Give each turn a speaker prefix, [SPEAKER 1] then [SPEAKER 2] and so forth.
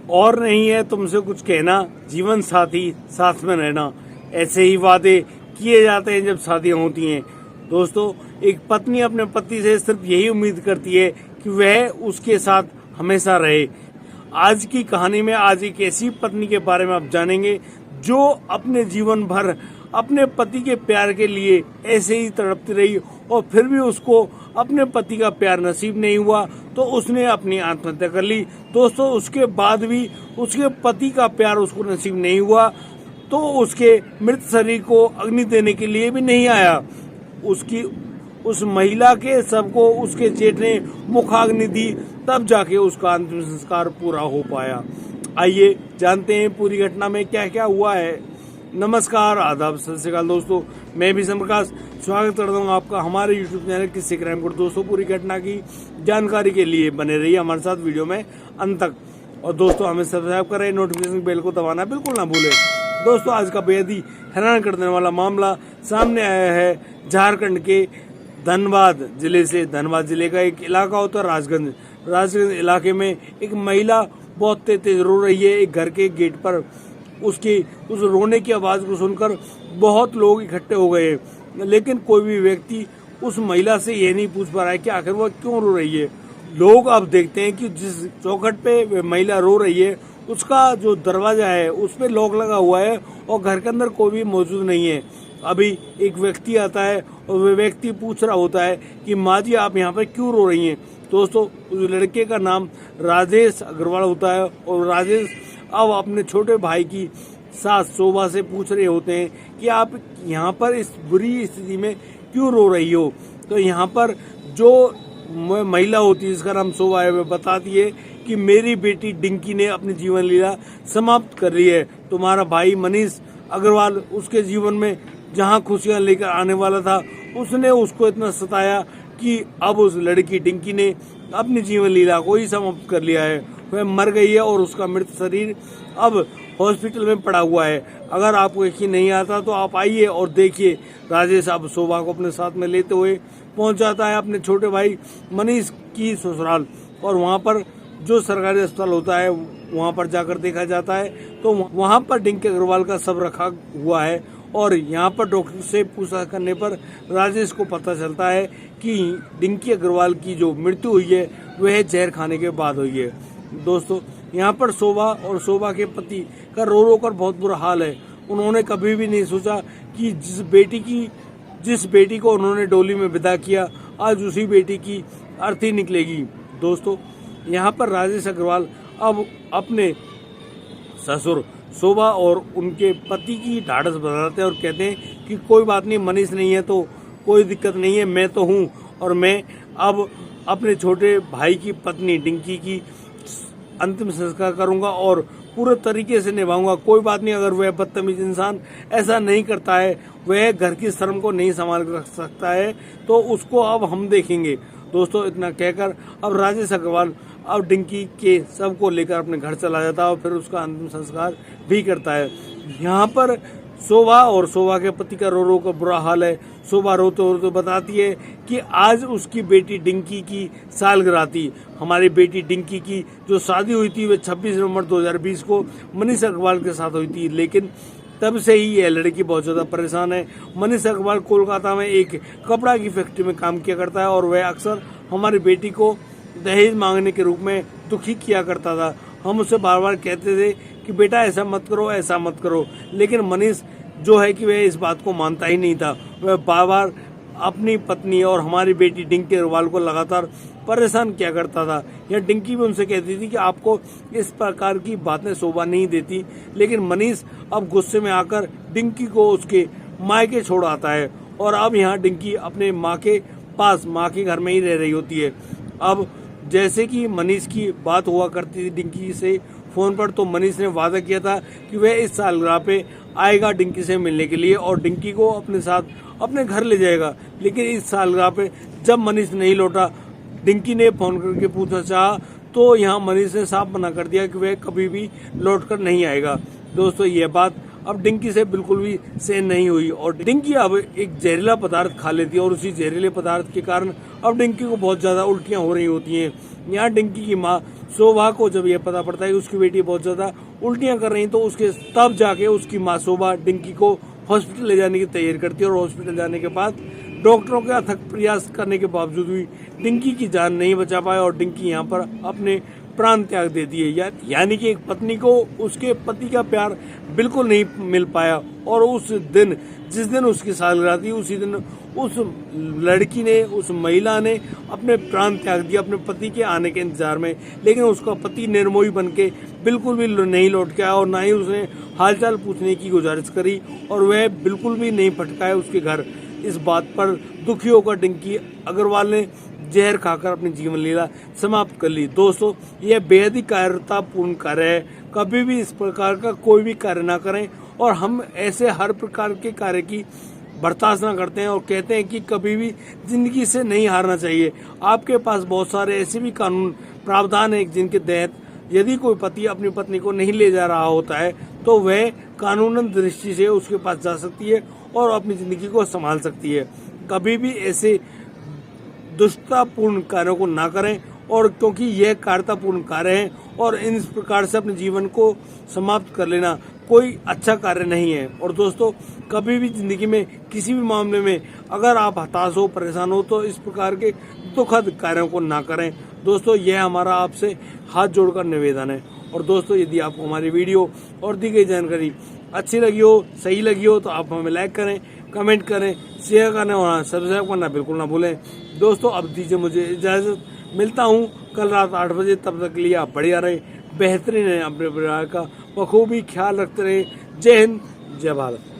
[SPEAKER 1] और नहीं है तुमसे कुछ कहना, जीवन साथी साथ में रहना। ऐसे ही वादे किए जाते हैं जब शादियां होती हैं। दोस्तों, एक पत्नी अपने पति से सिर्फ यही उम्मीद करती है कि वह उसके साथ हमेशा रहे। आज की कहानी में आज एक ऐसी पत्नी के बारे में आप जानेंगे जो अपने जीवन भर अपने पति के प्यार के लिए ऐसे ही तड़पती रही और फिर भी उसको अपने पति का प्यार नसीब नहीं हुआ तो उसने अपनी आत्महत्या कर ली। दोस्तों, उसके बाद भी उसके पति का प्यार उसको नसीब नहीं हुआ तो उसके मृत शरीर को अग्नि देने के लिए भी नहीं आया। उस महिला के शव को उसके जेठ ने मुखाग्नि दी, तब जाके उसका अंतिम संस्कार पूरा हो पाया। आइए जानते हैं पूरी घटना में क्या क्या हुआ है। नमस्कार, आदाब, सत श्री अकाल दोस्तों, मैं भी प्रकाश स्वागत करता हूँ आपका हमारे यूट्यूब चैनल किस्से क्राइम कोड। दोस्तों, पूरी घटना की जानकारी के लिए बने रहिए हमारे साथ वीडियो में अंत तक। और दोस्तों, हमें सब्सक्राइब करें, नोटिफिकेशन बेल को दबाना बिल्कुल ना भूलें। दोस्तों, आज का बेहद ही हैरान कर देने वाला मामला सामने आया है झारखंड के धनबाद जिले से। धनबाद जिले का एक इलाका होता है राजगंज इलाके में एक महिला बहुत तेज रो रही है। एक घर के गेट पर उसकी उस रोने की आवाज को सुनकर बहुत लोग इकट्ठे हो गए, लेकिन कोई भी व्यक्ति उस महिला से ये नहीं पूछ पा रहा है कि आखिर वह क्यों रो रही है। लोग अब देखते हैं कि जिस चौखट पे महिला रो रही है उसका जो दरवाजा है उस पे लॉक लगा हुआ है और घर के अंदर कोई भी मौजूद नहीं है। अभी एक व्यक्ति आता है और वह व्यक्ति पूछ रहा होता है कि माँ जी, आप यहाँ पर क्यों रो रही हैं। दोस्तों, उस लड़के का नाम राजेश अग्रवाल होता है और राजेश अब अपने छोटे भाई की सास शोभा से पूछ रहे होते हैं कि आप यहाँ पर इस बुरी स्थिति में क्यों रो रही हो। तो यहाँ पर जो महिला होती है जिसका नाम शोभा है, वह बताती है कि मेरी बेटी डिंकी ने अपनी जीवन लीला समाप्त कर ली है। तुम्हारा भाई मनीष अग्रवाल उसके जीवन में जहाँ खुशियाँ लेकर आने वाला था, उसने उसको इतना सताया कि अब उस लड़की डिंकी ने अपनी जीवन लीला को ही समाप्त कर लिया है। वह मर गई है और उसका मृत शरीर अब हॉस्पिटल में पड़ा हुआ है। अगर आपको यकीन नहीं आता तो आप आइए और देखिए। राजेश अब शोभा को अपने साथ में लेते हुए पहुंच जाता है अपने छोटे भाई मनीष की ससुराल, और वहां पर जो सरकारी अस्पताल होता है वहां पर जाकर देखा जाता है तो वहां पर डिंकी अग्रवाल का शव रखा हुआ है। और यहाँ पर डॉक्टर से पूछताछ करने पर राजेश को पता चलता है कि डिंकी अग्रवाल की जो मृत्यु हुई है वह जहर खाने के बाद हुई है। दोस्तों, यहाँ पर शोभा और शोभा के पति का रो रो कर बहुत बुरा हाल है। उन्होंने कभी भी नहीं सोचा कि जिस बेटी को उन्होंने डोली में विदा किया, आज उसी बेटी की अर्थी निकलेगी। दोस्तों, यहाँ पर राजेश अग्रवाल अब अपने ससुर शोभा और उनके पति की ढाढ़स बनाते हैं और कहते हैं कि कोई बात नहीं, मनीष नहीं है तो कोई दिक्कत नहीं है, मैं तो हूँ और मैं अब अपने छोटे भाई की पत्नी डिंकी की अंतिम संस्कार करूंगा और पूरे तरीके से निभाऊंगा। कोई बात नहीं, अगर वह बदतमीज इंसान ऐसा नहीं करता है, वह घर की शर्म को नहीं संभाल रख सकता है, तो उसको अब हम देखेंगे। दोस्तों, इतना कहकर अब राजेश अग्रवाल अब डिंकी के शव को लेकर अपने घर चला जाता है और फिर उसका अंतिम संस्कार भी करता है। यहाँ पर शोभा और शोभा के पति का रो रो का बुरा हाल है। शोभा रोते रोते बताती है कि आज उसकी बेटी डिंकी की सालगिरह थी। हमारी बेटी डिंकी की जो शादी हुई थी वह 26 नवंबर 2020 को मनीष अग्रवाल के साथ हुई थी, लेकिन तब से ही यह लड़की बहुत ज्यादा परेशान है। मनीष अग्रवाल कोलकाता में एक कपड़ा की फैक्ट्री में काम किया करता है और वह अक्सर हमारी बेटी को दहेज मांगने के रूप में दुखी किया करता था। हम उसे बार बार कहते थे कि बेटा ऐसा मत करो, ऐसा मत करो, लेकिन मनीष जो है कि वह इस बात को मानता ही नहीं था। वह बार बार अपनी पत्नी और हमारी बेटी डिंकी अग्रवाल को लगातार परेशान किया करता था। यह डिंकी भी उनसे कहती थी कि आपको इस प्रकार की बातें शोभा नहीं देती, लेकिन मनीष अब गुस्से में आकर डिंकी को उसके मायके छोड़ आता है और अब यहाँ डिंकी अपने माँ के पास, माँ के घर में ही रह रही होती है। अब जैसे कि मनीष की बात हुआ करती थी डिंकी से फोन पर, तो मनीष ने वादा किया था कि वह इस सालगिरह पे आएगा डिंकी से मिलने के लिए और डिंकी को अपने साथ अपने घर ले जाएगा। लेकिन इस सालगिरह पे जब मनीष नहीं लौटा, डिंकी ने फोन करके पूछना चाहा तो यहाँ मनीष ने साफ मना कर दिया कि वह कभी भी लौट कर नहीं आएगा। दोस्तों, यह बात अब डिंकी से बिल्कुल भी सहन नहीं हुई और डिंकी अब एक जहरीला पदार्थ खा लेती है और उसी जहरीले पदार्थ के कारण अब डिंकी को बहुत ज्यादा उल्टियां हो रही होती हैं। यहाँ डिंकी की माँ शोभा को जब यह पता पड़ता है कि उसकी बेटी बहुत ज्यादा उल्टियां कर रही तो उसके तब जाके उसकी माँ शोभा डिंकी को हॉस्पिटल ले जाने की तैयारी करती है और हॉस्पिटल जाने के बाद डॉक्टरों के अथक प्रयास करने के बावजूद भी डिंकी की जान नहीं बचा पाए और डिंकी यहाँ पर अपने प्राण त्याग देती है। यानी कि एक पत्नी को उसके पति का प्यार बिल्कुल नहीं मिल पाया और उस दिन जिस दिन उसकी सालगिरह थी उसी दिन उस लड़की ने, उस महिला ने अपने प्राण त्याग दिया अपने पति के आने के इंतजार में। लेकिन उसका पति निर्मोही बन के बिल्कुल भी नहीं लौट के आया और ना ही उसने हालचाल पूछने की गुजारिश करी और वह बिल्कुल भी नहीं फटकाया उसके घर। इस बात पर दुखी होकर डिंकी अग्रवाल ने जहर खाकर अपनी जीवन लीला समाप्त कर ली। दोस्तों, यह बेहद ही कायरतापूर्ण कार्य है। कभी भी इस प्रकार का कोई भी कार्य ना करें और हम ऐसे हर प्रकार के कार्य की बर्दाश्त ना करते हैं और कहते हैं कि कभी भी जिंदगी से नहीं हारना चाहिए। आपके पास बहुत सारे ऐसे भी कानून प्रावधान है जिनके तहत यदि कोई पति अपनी पत्नी को नहीं ले जा रहा होता है तो वह कानूनन दृष्टि से उसके पास जा सकती है और अपनी जिंदगी को संभाल सकती है। कभी भी ऐसे दुष्टतापूर्ण कार्यों को ना करें और क्योंकि यह कायरतापूर्ण कार्य है और इस प्रकार से अपने जीवन को समाप्त कर लेना कोई अच्छा कार्य नहीं है। और दोस्तों, कभी भी जिंदगी में किसी भी मामले में अगर आप हताश हो, परेशान हो तो इस प्रकार के दुखद कार्यों को ना करें। दोस्तों, यह हमारा आपसे हाथ जोड़कर निवेदन है। और दोस्तों, यदि आपको हमारी वीडियो और दी गई जानकारी अच्छी लगी हो, सही लगी हो तो आप हमें लाइक करें, कमेंट करें, शेयर करना और सब्सक्राइब करना बिल्कुल ना भूलें। दोस्तों, अब दीजिए मुझे इजाज़त, मिलता हूँ कल रात 8 बजे। तब तक के लिए आप बढ़िया रहे, बेहतरीन है, अपने परिवार का बखूबी ख्याल रखते रहे। जय हिंद, जय भारत।